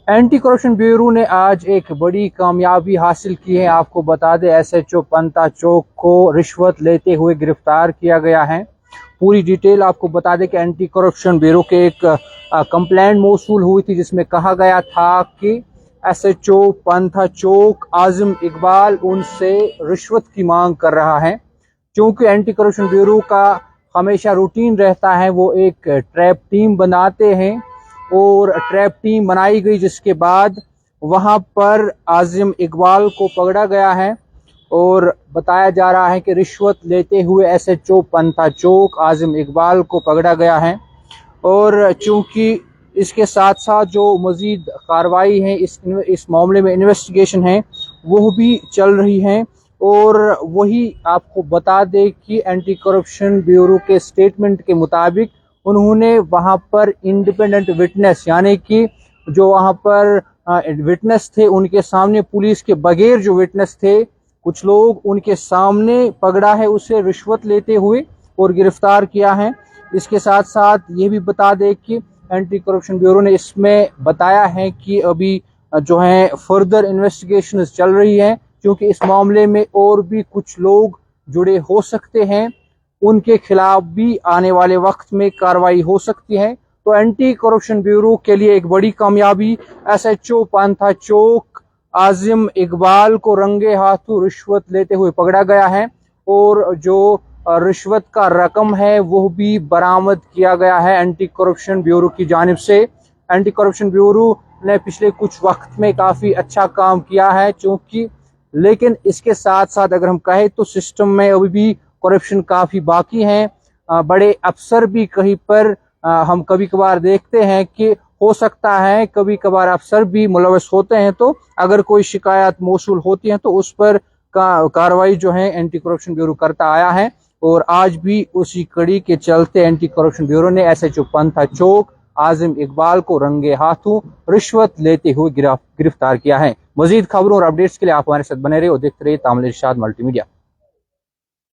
Anti corruption bureau ने आज एक बड़ी कामयाबी हासिल की है। आपको बता दें, एसएचओ पंता चौक को रिश्वत लेते हुए गिरफ्तार किया गया है। पूरी डिटेल आपको बता दें कि एंटी करप्शन ब्यूरो के एक कंप्लेंट मौसूल हुई थी, जिसमें कहा गया था कि एसएचओ पंता चौक आजम इकबाल उनसे रिश्वत की मांग कर रहा है। क्योंकि एंटी करप्शन ब्यूरो का हमेशा रूटीन रहता है, वो एक ट्रैप टीम बनाते हैं और ट्रैप टीम बनाई गई, जिसके बाद वहां पर आजिम इकबाल को पकड़ा गया है और बताया जा रहा है कि रिश्वत लेते हुए एसएचओ पंता चौक आजिम इकबाल को पकड़ा गया है। और चूंकि इसके साथ साथ जो मजीद कार्रवाई है, इस मामले में इन्वेस्टिगेशन है, वो भी चल रही है। और वही आपको बता दें कि एंटी करप्शन ब्यूरो के स्टेटमेंट के मुताबिक उन्होंने वहां पर इंडिपेंडेंट विटनेस, यानी कि जो वहां पर विटनेस थे, उनके सामने पुलिस के बगैर जो विटनेस थे, कुछ लोग उनके सामने पकड़ा है उसे रिश्वत लेते हुए और गिरफ्तार किया है। इसके साथ साथ ये भी बता दें कि एंटी करप्शन ब्यूरो ने इसमें बताया है कि अभी जो है फर्दर इन्वेस्टिगेशन चल रही है, क्योंकि इस मामले में और भी कुछ लोग जुड़े हो सकते हैं, उनके खिलाफ भी आने वाले वक्त में कार्रवाई हो सकती है। तो एंटी करप्शन ब्यूरो के लिए एक बड़ी कामयाबी, एसएचओ पंता चौक आजिम इकबाल को रंगे हाथों रिश्वत लेते हुए पकड़ा गया है और जो रिश्वत का रकम है वो भी बरामद किया गया है एंटी करप्शन ब्यूरो की जानिब से। एंटी करप्शन ब्यूरो ने पिछले कुछ वक्त में काफ़ी अच्छा काम किया है, क्योंकि लेकिन इसके साथ साथ अगर हम कहें तो सिस्टम में अभी भी करप्शन काफ़ी बाकी है। बड़े अफसर भी कहीं पर हम कभी कभार देखते हैं कि हो सकता है कभी कभार अफसर भी मुलविस होते हैं, तो अगर कोई शिकायत मौसूल होती है तो उस पर कार्रवाई जो है एंटी करप्शन ब्यूरो करता आया है। और आज भी उसी कड़ी के चलते एंटी करप्शन ब्यूरो ने एसएचओ पंता चौक आजिम इकबाल को रंगे हाथों रिश्वत लेते हुए गिरफ्तार किया है। मजीद खबरों और अपडेट्स के लिए आप हमारे साथ बने रहे और देखते रहिए तामिल इरशाद मल्टीमीडिया।